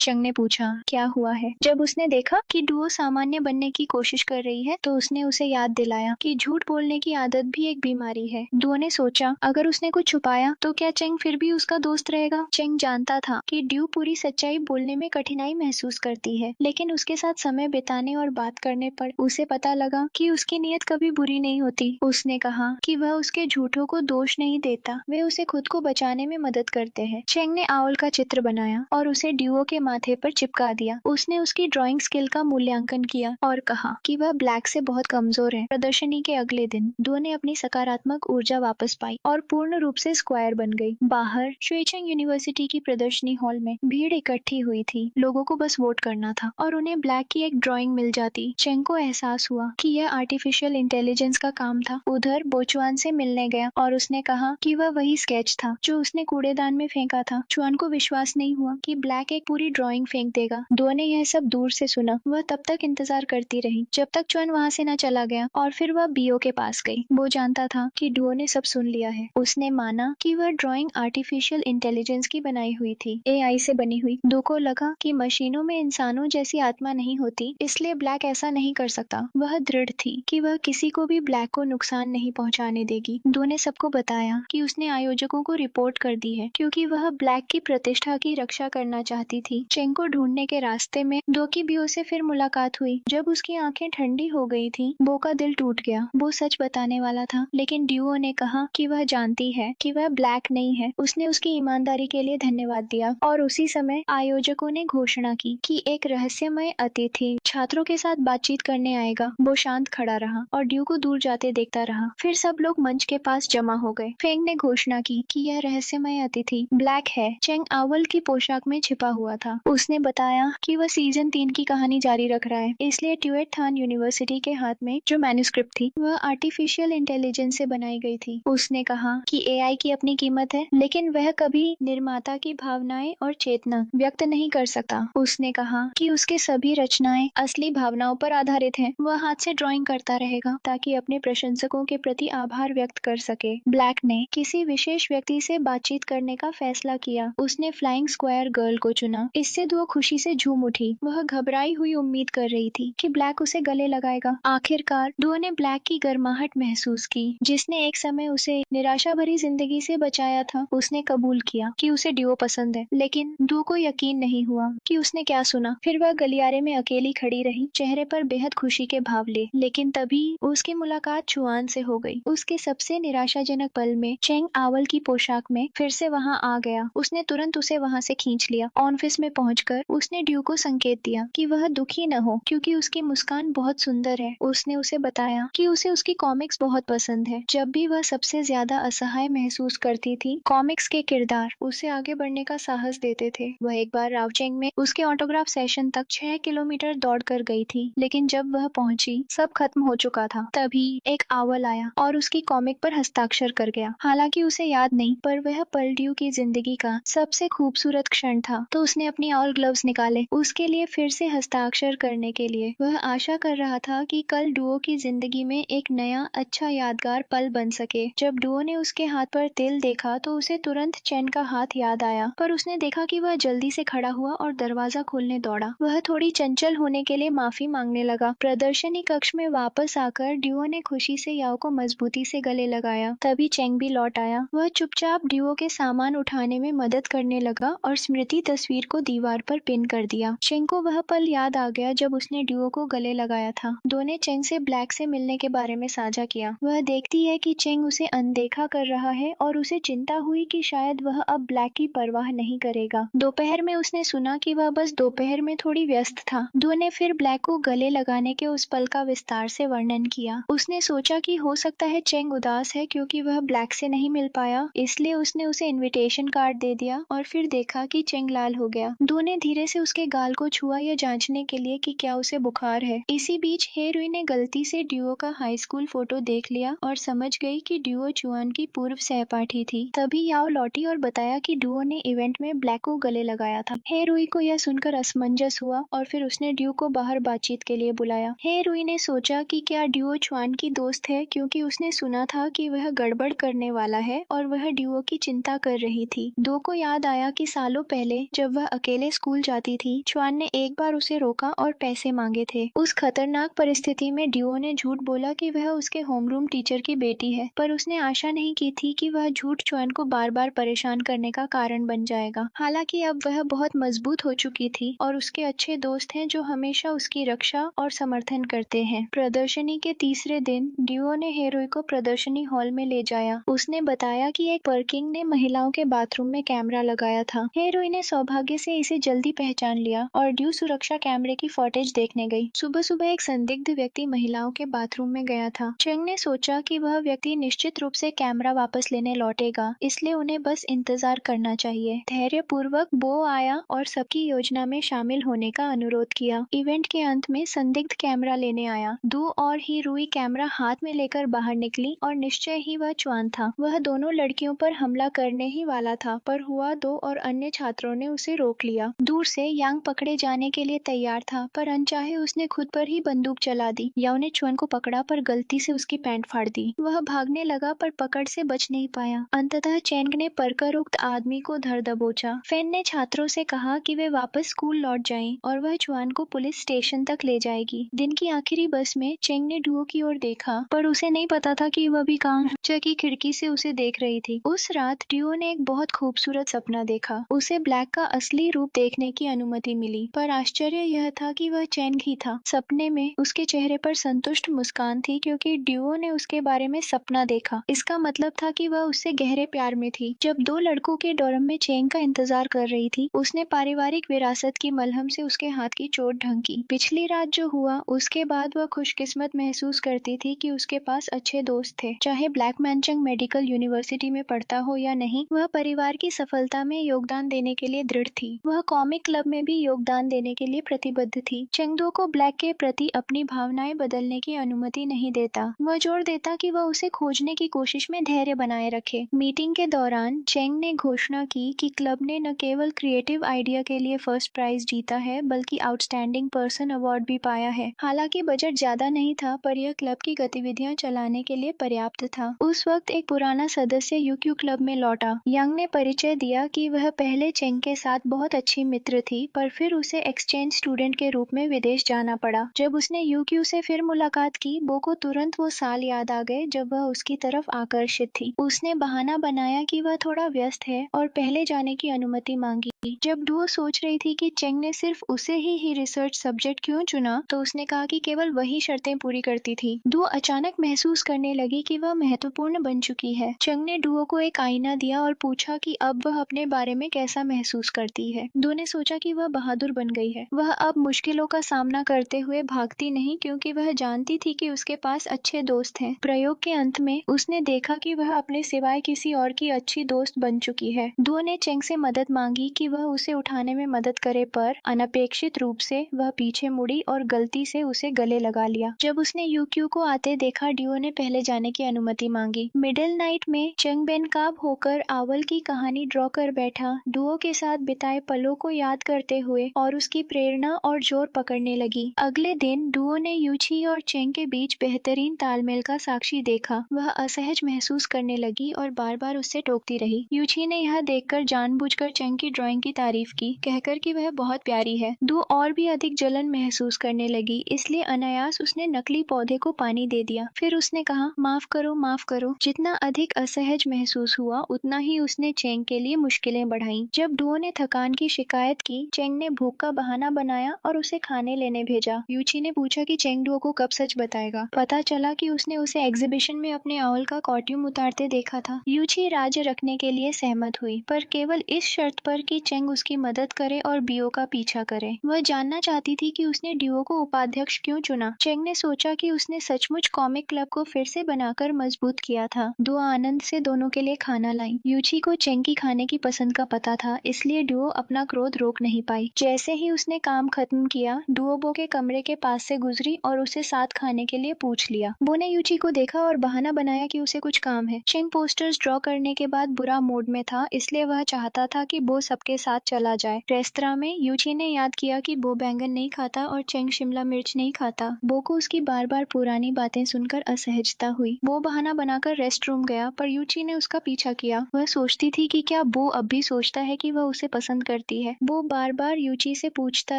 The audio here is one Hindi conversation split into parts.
चंग ने पूछा, क्या हुआ है? जब उसने देखा कि डुओ सामान्य बनने की कोशिश कर रही है तो उसने उसे याद दिलाया कि झूठ बोलने की आदत भी एक बीमारी है। डुओ ने सोचा, अगर उसने कुछ छुपाया तो क्या चंग फिर भी उसका दोस्त रहेगा? चंग जानता था कि ड्यू पूरी सच्चाई बोलने में कठिनाई महसूस करती है, लेकिन उसके साथ समय बिताने और बात करने पर उसे पता लगा कि उसकी नीयत कभी बुरी नहीं होती। उसने कहा कि वह उसके झूठों को दोष नहीं देता, वे उसे खुद को बचाने में मदद करते हैं। चेंग ने आउल का चित्र बनाया और उसे ड्यूओ के माथे पर चिपका दिया। उसने उसकी ड्राइंग स्किल का मूल्यांकन किया और कहा कि वह ब्लैक से बहुत कमजोर है। प्रदर्शनी के अगले दिन ड्यूओ ने अपनी सकारात्मक ऊर्जा वापस पाई और पूर्ण रूप से स्क्वायर बन गई। बाहर शुएचेंग यूनिवर्सिटी की प्रदर्शनी हॉल में भीड़ इकट्ठी हुई थी। लोगों को बस वोट करना था और उन्हें ब्लैक की एक ड्राइंग मिल जाती। चेंग को एहसास हुआ कि यह आर्टिफिशियल इंटेलिजेंस का काम था। उधर बोचुआन से मिलने गया और उसने कहा कि वह वही स्केच था जो उसने कूड़ेदान में फेंका था। चुआन को विश्वास नहीं हुआ कि ब्लैक एक पूरी ड्राइंग फेंक देगा। डुओ ने यह सब दूर से सुना। वह तब तक इंतजार करती रही जब तक चुआन वहां से न चला गया और फिर वह बीओ के पास गई। वो जानता था कि डुओ ने सब सुन लिया है। उसने माना कि वह ड्राइंग आर्टिफिशियल इंटेलिजेंस की बनाई हुई थी, एआई से बनी हुई। डुओ को लगा कि मशीनों में इंसानों जैसी आत्मा नहीं होती, इसलिए ब्लैक ऐसा नहीं कर सकता। वह दृढ़ थी कि वह किसी को भी ब्लैक को नुकसान नहीं पहुंचाने देगी। डुओ ने सबको बताया कि उसने आयोजकों को रिपोर्ट कर दी है क्योंकि वह ब्लैक की प्रतिष्ठा की रक्षा करना चाहती थी। चेंग को ढूंढने के रास्ते में डो की बीओ से फिर मुलाकात हुई। जब उसकी आंखें ठंडी हो गई थी, बो का दिल टूट गया। वो सच बताने वाला था, लेकिन ड्यूओ ने कहा कि वह जानती है कि वह ब्लैक नहीं है। उसने उसकी ईमानदारी के लिए धन्यवाद दिया और उसी समय आयोजकों ने घोषणा की कि एक रहस्यमय अतिथि छात्रों के साथ बातचीत करने आएगा। वो शांत खड़ा रहा और ड्यू को दूर जाते देखता रहा। फिर सब लोग मंच के पास जमा हो गए। फेंग ने घोषणा की कि यह रहस्यमय अतिथि ब्लैक है। चेंग आउल की पोशाक में छिपा हुआ था। उसने बताया कि वह सीजन 3 की कहानी जारी रख रहा है, इसलिए ट्यूएट थान यूनिवर्सिटी के हाथ में जो मैन्युस्क्रिप्ट थी वह आर्टिफिशियल इंटेलिजेंस से बनाई गई थी। उसने कहा कि एआई की अपनी कीमत है, लेकिन वह कभी निर्माता की भावनाएं और चेतना व्यक्त नहीं कर सकता। उसने कहा कि उसके सभी रचनाएं असली भावनाओं पर आधारित हैं। वह हाथ से ड्राइंग करता रहेगा ताकि अपने प्रशंसकों के प्रति आभार व्यक्त कर सके। ब्लैक ने किसी विशेष व्यक्ति से बातचीत करने का फैसला किया। उसने फ्लाइंग स्क्वायर गर्ल को चुना। इससे डुओ खुशी से झूम उठी। वह घबराई हुई उम्मीद कर रही थी कि ब्लैक उसे गले लगाएगा। आखिरकार डुओ ने ब्लैक की गर्माहट महसूस की, जिसने एक समय उसे निराशा भरी जिंदगी से बचाया था। उसने कबूल किया कि उसे डुओ पसंद है, लेकिन डुओ को यकीन नहीं हुआ कि उसने क्या सुना। फिर वह गलियारे में अकेली खड़ी रही, चेहरे पर बेहद खुशी के भाव ले। लेकिन तभी उसकी मुलाकात चुआन से हो गई। उसके सबसे निराशाजनक पल में चेंग आउल की पोशाक में फिर से वहां आ गया। उसने तुरंत उसे वहां से खींच लिया। ऑफिस में पहुंचकर उसने ड्यू को संकेत दिया कि वह दुखी न हो क्योंकि उसकी मुस्कान बहुत सुंदर है। उसने उसे बताया कि उसे उसकी कॉमिक्स बहुत पसंद है। जब भी वह सबसे ज्यादा असहाय महसूस करती थी, कॉमिक्स के किरदार उसे आगे बढ़ने का साहस देते थे। वह एक बार रावचेंग में उसके ऑटोग्राफ सेशन तक 6 किलोमीटर दौड़ कर गई थी, लेकिन जब वह पहुंची सब खत्म हो चुका था। तभी एक आउल आया और उसकी कॉमिक पर हस्ताक्षर कर गया। हालांकि उसे याद नहीं, पर वह पल ड्यू की जिंदगी का सबसे खूबसूरत क्षण था। तो उसने अपनी आउल ग्लव्स निकाले उसके लिए फिर से हस्ताक्षर करने के लिए। वह आशा कर रहा था कि कल डुओ की जिंदगी में एक नया अच्छा यादगार पल बन सके। जब डुओ ने उसके हाथ पर तिल देखा तो उसे तुरंत चेन का हाथ याद आया, पर उसने देखा कि वह जल्दी से खड़ा हुआ और दरवाजा खोलने दौड़ा। वह थोड़ी चंचल होने के लिए माफी मांगने लगा। प्रदर्शनी कक्ष में वापस आकर ड्यूओ ने खुशी से याओ को मजबूती से गले लगाया। तभी चेंग भी लौट आया। वह चुपचाप ड्यूओ के सामान उठाने में मदद करने लगा और स्मृति तस्वीर को दीवार पर पिन कर दिया। चेंग को वह पल याद आ गया जब उसने ड्यूओ को गले लगाया था। डो ने चेंग से ब्लैक से मिलने के बारे में साझा किया। वह देखती है कि चेंग उसे अनदेखा कर रहा है और उसे चिंता हुई कि शायद वह अब ब्लैक की परवाह नहीं करेगा। दोपहर में उसने सुना कि वह बस दोपहर में थोड़ी व्यस्त था। डो ने फिर ब्लैक को गले लगाने के उस पल का विस्तार से वर्णन किया। उसने सोचा कि हो सकता है चेंग उदास है क्योंकि वह ब्लैक से नहीं मिल पाया, इसलिए उसने उसे इनविटेशन कार्ड दे दिया और फिर देखा कि चेंग लाल हो गया। डो ने धीरे से उसके गाल को छुआ यह जांचने के लिए कि क्या उसे बुखार है। इसी बीच हे रुई ने गलती से ड्यूओ का हाई स्कूल फोटो देख लिया और समझ गई कि ड्यूओ चुआन की पूर्व सहपाठी थी। तभी याओ लौटी और बताया कि ड्यूओ ने इवेंट में ब्लैक को गले लगाया था। हे रुई को यह सुनकर असमंजस हुआ और फिर उसने ड्यू को बाहर बातचीत के लिए बुलाया। हे रुई ने सोचा कि क्या ड्यूओ चुआन की दोस्त है, क्योंकि उसने सुना था कि वह गड़बड़ करने वाला है और वह ड्यूओ की चिंता कर रही थी। डो को याद आया कि सालों पहले जब वह अकेले अकेले स्कूल जाती थी, चुआन ने एक बार उसे रोका और पैसे मांगे थे। उस खतरनाक परिस्थिति में ड्यूओ ने झूठ बोला कि वह उसके होमरूम टीचर की बेटी है, पर उसने आशा नहीं की थी कि वह झूठ चुआन को बार बार परेशान करने का कारण बन जाएगा। हालांकि अब वह बहुत मजबूत हो चुकी थी और उसके अच्छे दोस्त हैं जो हमेशा उसकी रक्षा और समर्थन करते हैं। प्रदर्शनी के तीसरे दिन ड्यूओ ने हेरोई को प्रदर्शनी हॉल में ले जाया। उसने बताया कि एक पर्किंग ने महिलाओं के बाथरूम में कैमरा लगाया था। हेरोई ने सौभाग्य से इसे जल्दी पहचान लिया और ड्यू सुरक्षा कैमरे की फुटेज देखने गई। सुबह सुबह एक संदिग्ध व्यक्ति महिलाओं के बाथरूम में गया था। चेंग ने सोचा कि वह व्यक्ति निश्चित रूप से कैमरा वापस लेने लौटेगा, इसलिए उन्हें बस इंतजार करना चाहिए। धैर्य पूर्वक बो आया और सबकी योजना में शामिल होने का अनुरोध किया। इवेंट के अंत में संदिग्ध कैमरा लेने आया। दू और ही रुई कैमरा हाथ में लेकर बाहर निकली और निश्चय ही वह चुआन था। वह दोनों लड़कियों पर हमला करने ही वाला था, पर हुआ दो और अन्य छात्रों ने उसे रोक लिया। दूर से यांग पकड़े जाने के लिए तैयार था, पर अनचाहे उसने खुद पर ही बंदूक चला दी। याओ ने चुआन को पकड़ा पर गलती से उसकी पैंट फाड़ दी। वह भागने लगा पर पकड़ से बच नहीं पाया। अंततः चेंग ने परकर उक्त आदमी को धर दबोचा। फेन ने छात्रों से कहा कि वे वापस स्कूल लौट जाएं और वह चुआन को पुलिस स्टेशन तक ले जाएगी। दिन की आखिरी बस में चेंग ने डुओ की ओर देखा, पर उसे नहीं पता था कि वह भी कांच की खिड़की से उसे देख रही थी। उस रात डुओ ने एक बहुत खूबसूरत सपना देखा। उसे ब्लैक का असली रूप देखने की अनुमति मिली, पर आश्चर्य यह था कि वह चेंग ही था। सपने में उसके चेहरे पर संतुष्ट मुस्कान थी, क्योंकि डुओ ने उसके बारे में सपना देखा। इसका मतलब था कि वह उससे गहरे प्यार में थी। जब दो लड़कों के डोरम में चेंग का इंतजार कर रही थी, उसने पारिवारिक विरासत की मलहम से उसके हाथ की चोट ढंकी। पिछली रात जो हुआ, उसके बाद वह खुशकिस्मत महसूस करती थी कि उसके पास अच्छे दोस्त थे। चाहे ब्लैक मैनचंग मेडिकल यूनिवर्सिटी में पढ़ता हो या नहीं, वह परिवार की सफलता में योगदान देने के लिए दृढ़ थी। वह कॉमिक क्लब में भी योगदान देने के लिए प्रतिबद्ध थी। चेंगदो को ब्लैक के प्रति अपनी भावनाएं बदलने की अनुमति नहीं देता। वह जोर देता कि वह उसे खोजने की कोशिश में धैर्य बनाए रखे। मीटिंग के दौरान चेंग ने घोषणा की कि क्लब ने न केवल क्रिएटिव आइडिया के लिए फर्स्ट प्राइज जीता है, बल्कि आउटस्टैंडिंग पर्सन अवार्ड भी पाया है। हालांकि बजट ज्यादा नहीं था, पर यह क्लब की गतिविधियां चलाने के लिए पर्याप्त था। उस वक्त एक पुराना सदस्य यूक्यू क्लब में लौटा। यांग ने परिचय दिया कि वह पहले चेंग के साथ बहुत अच्छी मित्र थी, पर फिर उसे एक्सचेंज स्टूडेंट के रूप में विदेश जाना पड़ा। जब उसने यूक्यू से फिर मुलाकात की, बो को तुरंत वो साल याद आ गए जब वह उसकी तरफ आकर्षित थी। उसने बहाना बनाया कि वह थोड़ा व्यस्त है और पहले जाने की अनुमति मांगी। जब डुओ सोच रही थी कि चेंग ने सिर्फ उसे ही रिसर्च सब्जेक्ट क्यों चुना, तो उसने कहा कि केवल वही शर्तें पूरी करती थी। डुओ अचानक महसूस करने लगी कि वह महत्वपूर्ण बन चुकी है। चेंग ने डुओ को एक आईना दिया और पूछा कि अब वह अपने बारे में कैसा महसूस करती है। डुओ ने सोचा कि वह बहादुर बन गई है। वह अब मुश्किलों का सामना करते हुए भागती नहीं, क्योंकि वह जानती थी कि उसके पास अच्छे दोस्त हैं। प्रयोग के अंत में उसने देखा कि वह अपने सिवाय किसी और की अच्छी दोस्त बन चुकी है। डुओ ने चेंग से मदद मांगी कि वह उसे उठाने में मदद करे, पर अनपेक्षित रूप से वह पीछे मुड़ी और गलती से उसे गले लगा लिया। जब उसने यूक्यू को आते देखा, डुओ ने पहले जाने की अनुमति मांगी। मिडिल नाइट में चेंग बेनकाब होकर आवल की कहानी ड्रॉ कर बैठा, डुओ के साथ बिताए पलों को याद करते हुए और उसकी प्रेरणा और जोर पकड़ने लगी। अगले दिन डुओ ने यूची और चेंग के बीच बेहतरीन तालमेल का साक्षी देखा। वह असहज महसूस करने लगी और बार बार उससे टोकती रही। यूची ने यह देखकर जानबूझकर चेंग की ड्राइंग की तारीफ की, कहकर कि वह बहुत प्यारी है। डुओ और भी अधिक जलन महसूस करने लगी, इसलिए अनायास उसने नकली पौधे को पानी दे दिया। फिर उसने कहा, माफ करो, माफ करो। जितना अधिक असहज महसूस हुआ, उतना ही उसने चेंग के लिए मुश्किलें बढ़ाई। जब डुओ ने थकान की शिकायत की, चेंग ने भूख का बहाना बनाया और उसे खाने लेने भेजा। यूची ने पूछा कि चेंग डुओ को कब सच बताएगा। पता चला कि उसने उसे एग्जीबिशन में अपने आउल का कॉस्ट्यूम उतारते देखा था। यूची राज्य रखने के लिए सहमत हुई, पर केवल इस शर्त पर कि चेंग उसकी मदद करे और बियो का पीछा करे। वह जानना चाहती थी कि उसने डुओ को उपाध्यक्ष क्यों चुना। चेंग ने सोचा कि उसने सचमुच कॉमिक क्लब को फिर से बनाकर मजबूत किया था। डुओ आनंद से दोनों के लिए खाना लाई। यूची को चेंग की खाने की पसंद का पता था, इसलिए डुओ अपना क्रोध रोक नहीं पाई। जैसे ही उसने काम खत्म किया, डुओ बो के कमरे के पास से गुजरी और उसे साथ खाने के लिए पूछ लिया। बो ने यूची को देखा और बहाना बनाया कि उसे कुछ काम है। चेंग पोस्टर्स ड्रॉ करने के बाद बुरा मूड में था, इसलिए वह चाहता था कि बो सबके साथ चला जाए। रेस्तरां में यूची ने याद किया कि बो बैंगन नहीं खाता और चेंग शिमला मिर्च नहीं खाता। बो को उसकी बार बार पुरानी बातें सुनकर असहजता हुई। बो बहाना बनाकर रेस्ट रूम गया, पर यूची ने उसका पीछा किया। वह सोचती थी कि क्या बो अब भी सोचता है कि वह उसे पसंद करता करती है। वो बार बार यूची से पूछता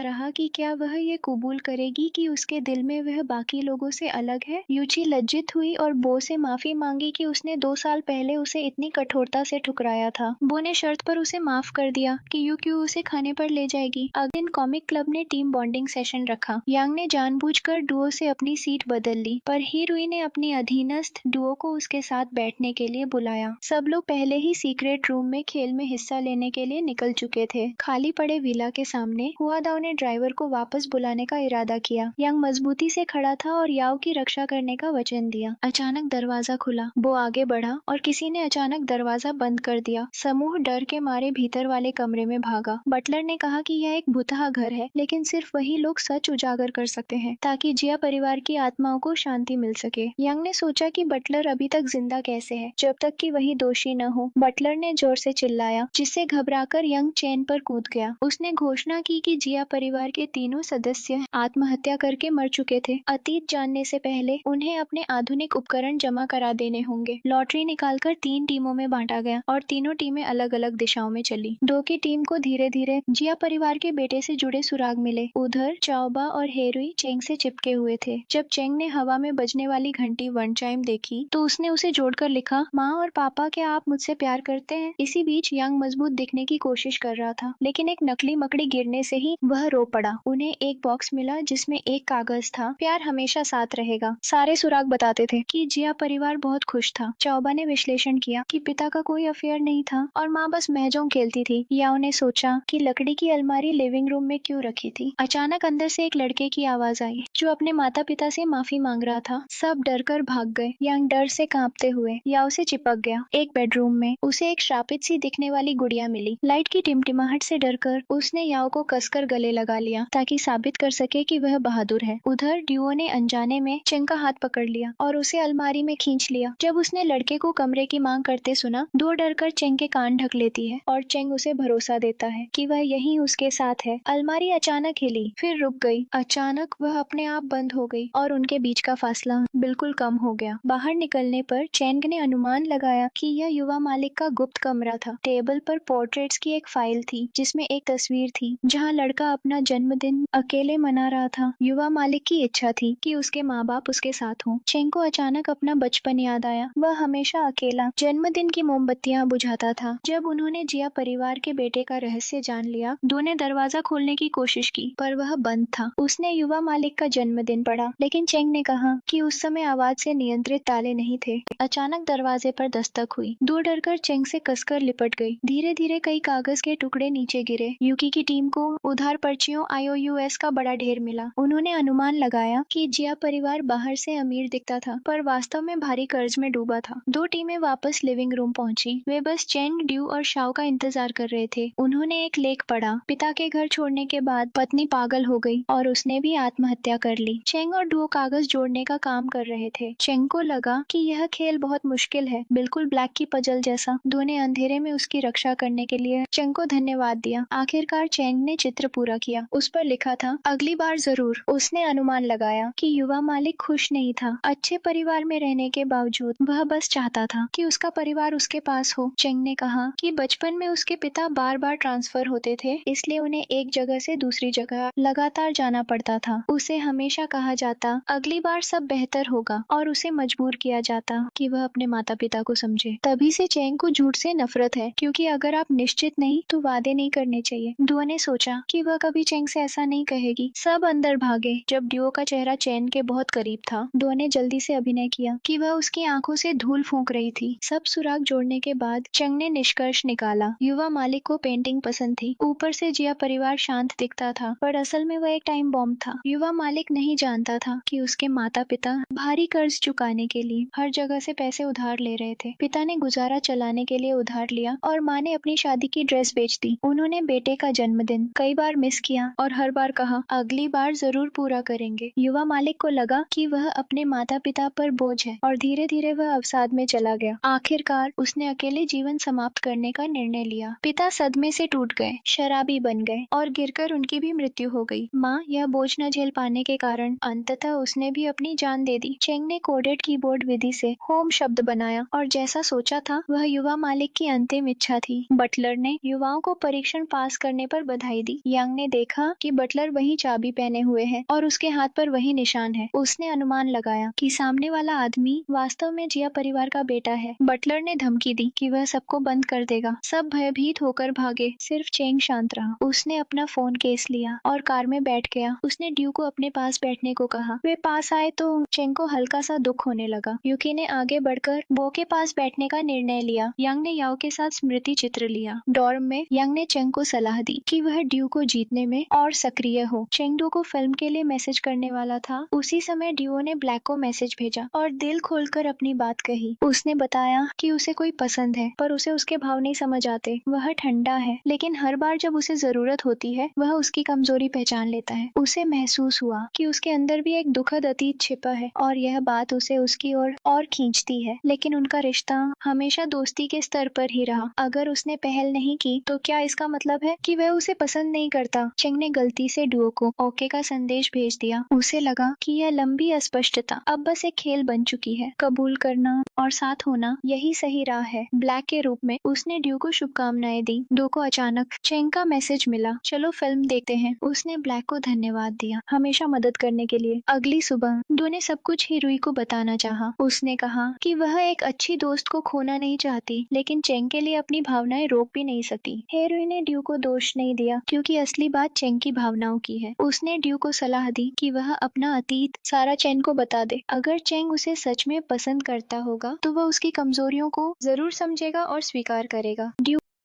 रहा कि क्या वह ये कबूल करेगी कि उसके दिल में वह बाकी लोगों से अलग है। यूची लज्जित हुई और बो से माफी मांगी कि उसने 2 साल पहले उसे इतनी कठोरता से ठुकराया था। बो ने शर्त पर उसे माफ कर दिया कि यूक्यू उसे खाने पर ले जाएगी। अगले दिन कॉमिक क्लब ने टीम बॉन्डिंग सेशन रखा। यांग ने जानबूझकर डुओ से अपनी सीट बदल ली, पर हीरुई ने अपनी अधीनस्थ डुओ को उसके साथ बैठने के लिए बुलाया। सब लोग पहले ही सीक्रेट रूम में खेल में हिस्सा लेने के लिए निकल चुके थे। खाली पड़े विला के सामने हुआदाओ ने ड्राइवर को वापस बुलाने का इरादा किया। यांग मजबूती से खड़ा था और याओ की रक्षा करने का वचन दिया। अचानक दरवाजा खुला, वो आगे बढ़ा और किसी ने अचानक दरवाजा बंद कर दिया। समूह डर के मारे भीतर वाले कमरे में भागा। बटलर ने कहा कि यह एक भुतहा घर है, लेकिन सिर्फ वही लोग सच उजागर कर सकते हैं ताकि जिया परिवार की आत्माओं को शांति मिल सके। यांग ने सोचा कि बटलर अभी तक जिंदा कैसे है जब तक कि वही दोषी न हो। बटलर ने जोर से चिल्लाया, जिससे घबराकर यंग चैन पर कूद गया। उसने घोषणा की कि जिया परिवार के तीनों सदस्य आत्महत्या करके मर चुके थे। अतीत जानने से पहले उन्हें अपने आधुनिक उपकरण जमा करा देने होंगे। लॉटरी निकालकर 3 टीमों में बांटा गया और तीनों टीमें अलग अलग दिशाओं में चली। डो की टीम को धीरे धीरे जिया परिवार के बेटे से जुड़े सुराग मिले। उधर चाओबा और हेरुई चेंग से चिपके हुए थे। जब चेंग ने हवा में बजने वाली घंटी वन चाइम देखी तो उसने उसे जोड़कर लिखा, माँ और पापा, क्या आप मुझसे प्यार करते हैं? इसी बीच यांग मजबूत दिखने की कोशिश कर रहा था, लेकिन एक नकली मकड़ी गिरने से ही वह रो पड़ा। उन्हें एक बॉक्स मिला जिसमें एक कागज था, प्यार हमेशा साथ रहेगा। सारे सुराग बताते थे कि जिया परिवार बहुत खुश था। चाओबा ने विश्लेषण किया कि पिता का कोई अफेयर नहीं था और माँ बस महजों खेलती थी। याओ ने सोचा कि लकड़ी की अलमारी लिविंग रूम में क्यों रखी थी। अचानक अंदर से एक लड़के की आवाज आई जो अपने माता पिता से माफी मांग रहा था। सब डरकर भाग गए। यांग डर से कांपते हुए याओ से चिपक गया। एक बेडरूम में उसे एक श्रापित सी दिखने वाली गुड़िया मिली। लाइट की टिमटिमाहट से डरकर उसने याओ को कसकर गले लगा लिया ताकि साबित कर सके कि वह बहादुर है। उधर ड्यूओ ने अनजाने में चेंग का हाथ पकड़ लिया और उसे अलमारी में खींच लिया। जब उसने लड़के को कमरे की मांग करते सुना, डुओ डरकर चेंग के कान ढक लेती है और चेंग उसे भरोसा देता है कि वह यहीं उसके साथ है। अलमारी अचानक हिली, फिर रुक गई। अचानक वह अपने आप बंद हो गई और उनके बीच का फासला बिल्कुल कम हो गया। बाहर निकलने पर चेंग ने अनुमान लगाया कि यह युवा मालिक का गुप्त कमरा था। टेबल पर पोर्ट्रेट्स की एक फाइल थी जिसमें एक तस्वीर थी जहां लड़का अपना जन्मदिन अकेले मना रहा था। युवा मालिक की इच्छा थी कि उसके माँ बाप उसके साथ हों। चेंग को अचानक अपना बचपन याद आया। वह हमेशा अकेला जन्मदिन की मोमबत्तियां बुझाता था। जब उन्होंने जिया परिवार के बेटे का रहस्य जान लिया, डो ने दरवाजा खोलने की कोशिश की पर वह बंद था। उसने युवा मालिक का जन्मदिन पढ़ा, लेकिन चेंग ने कहा कि उस समय आवाज से नियंत्रित ताले नहीं थे। अचानक दरवाजे पर दस्तक हुई। डो डरकर चेंग से कसकर लिपट गई। धीरे धीरे कई कागज के टुकड़े नीचे गिरे। यूकी की टीम को उधार पर्चियों IOUS का बड़ा ढेर मिला। उन्होंने अनुमान लगाया कि जिया परिवार बाहर से अमीर दिखता था पर वास्तव में भारी कर्ज में डूबा था। 2 टीमें वापस लिविंग रूम पहुंची। वे बस चेंग, ड्यू और शाओ का इंतजार कर रहे थे। उन्होंने एक लेख पढ़ा, पिता के घर छोड़ने के बाद पत्नी पागल हो गई और उसने भी आत्महत्या कर ली। चेंग और डुओ कागज जोड़ने का काम कर रहे थे। चेंग को लगा कि यह खेल बहुत मुश्किल है, बिल्कुल ब्लैक की पजल जैसा। डुओ ने अंधेरे में उसकी रक्षा करने के लिए चेंग को धन्यवाद दिया। आखिरकार चेंग ने चित्र पूरा किया। उस पर लिखा था, अगली बार जरूर। उसने अनुमान लगाया कि युवा मालिक खुश नहीं था। अच्छे परिवार में रहने के बावजूद वह बस चाहता था कि उसका परिवार उसके पास हो। चेंग ने कहा कि बचपन में उसके पिता बार बार ट्रांसफर होते थे, इसलिए उन्हें एक जगह से दूसरी जगह लगातार जाना पड़ता था। उसे हमेशा कहा जाता, अगली बार सब बेहतर होगा, और उसे मजबूर किया जाता कि वह अपने माता पिता को समझे। तभी से चेंग को झूठ से नफरत है, क्योंकि अगर आप निश्चित नहीं तो वादे नहीं करने चाहिए। डुओ ने सोचा कि वह कभी चेंग से ऐसा नहीं कहेगी। सब अंदर भागे। जब डुओ का चेहरा चेंग के बहुत करीब था, डुओ ने जल्दी से अभिनय किया कि वह उसकी आंखों से धूल फूंक रही थी। सब सुराग जोड़ने के बाद चेंग ने निष्कर्ष निकाला, युवा मालिक को पेंटिंग पसंद थी। ऊपर से जिया परिवार शांत दिखता था, पर असल में वह एक टाइम बॉम्ब था। युवा मालिक नहीं जानता था कि उसके माता पिता भारी कर्ज चुकाने के लिए हर जगह से पैसे उधार ले रहे थे। पिता ने गुजारा चलाने के लिए उधार लिया और माँ ने अपनी शादी की ड्रेस बेच दी। उन्होंने बेटे का जन्मदिन कई बार मिस किया और हर बार कहा, अगली बार जरूर पूरा करेंगे। युवा मालिक को लगा कि वह अपने माता पिता पर बोझ है और धीरे धीरे वह अवसाद में चला गया। आखिरकार उसने अकेले जीवन समाप्त करने का निर्णय लिया। पिता सदमे से टूट गए, शराबी बन गए और गिरकर उनकी भी मृत्यु हो गई। माँ यह बोझ न झेल पाने के कारण अंततः उसने भी अपनी जान दे दी। चेंग ने कोडेड कीबोर्ड विधि से होम शब्द बनाया और जैसा सोचा था वह युवा मालिक की अंतिम इच्छा थी। बटलर ने युवाओं को परीक्षण पास करने पर बधाई दी। यंग ने देखा कि बटलर वही चाबी पहने हुए है और उसके हाथ पर वही निशान है। उसने अनुमान लगाया कि सामने वाला आदमी वास्तव में जिया परिवार का बेटा है। बटलर ने धमकी दी कि वह सबको बंद कर देगा। सब भयभीत होकर भागे, सिर्फ चेंग शांत रहा। उसने अपना फोन केस लिया और कार में बैठ गया। उसने ड्यू को अपने पास बैठने को कहा। वे पास आए तो चेंग को हल्का सा दुख होने लगा। यूकी ने आगे बढ़कर बो के पास बैठने का निर्णय लिया। यंग ने याओ के साथ स्मृति चित्र लिया। डॉर्म में यंग ने चेंग को सलाह दी कि वह ड्यू को जीतने में और सक्रिय हो। चेंग डू को फिल्म के लिए मैसेज करने वाला था। उसी समय ड्यूओ ने ब्लैक को मैसेज भेजा और दिल खोलकर अपनी बात कही। उसने बताया कि उसे कोई पसंद है पर उसे उसके भाव नहीं समझ आते। वह ठंडा है, लेकिन हर बार जब उसे जरूरत होती है वह उसकी कमजोरी पहचान लेता है। उसे महसूस हुआ कि उसके अंदर भी एक दुखद अतीत छिपा है और यह बात उसे उसकी ओर और खींचती है। लेकिन उनका रिश्ता हमेशा दोस्ती के स्तर पर ही रहा। अगर उसने पहल नहीं की तो क्या इसका मतलब है कि वह उसे पसंद नहीं करता? चेंग ने गलती से डुओ को ओके का संदेश भेज दिया। उसे लगा कि यह लंबी अस्पष्टता अब बस एक खेल बन चुकी है। कबूल करना और साथ होना यही सही राह है। ब्लैक के रूप में उसने ड्यू को शुभकामनाएं दी। डुओ को अचानक चेंग का मैसेज मिला, चलो फिल्म देखते हैं। उसने ब्लैक को धन्यवाद दिया हमेशा मदद करने के लिए। अगली सुबह डुओ ने सब कुछ हिरुई को बताना चाहा। उसने कहा कि वह एक अच्छी दोस्त को खोना नहीं चाहती, लेकिन चेंग के लिए अपनी भावनाएं रोक भी नहीं सकती। हेरुई ने ड्यू को दोष नहीं दिया क्योंकि असली बात चेंग की भावनाओं की है। उसने ड्यू को सलाह दी कि वह अपना अतीत सारा चेंग को बता दे। अगर चेंग उसे सच में पसंद करता होगा तो वह उसकी कमजोरियों को जरूर समझेगा और स्वीकार करेगा। ड्यू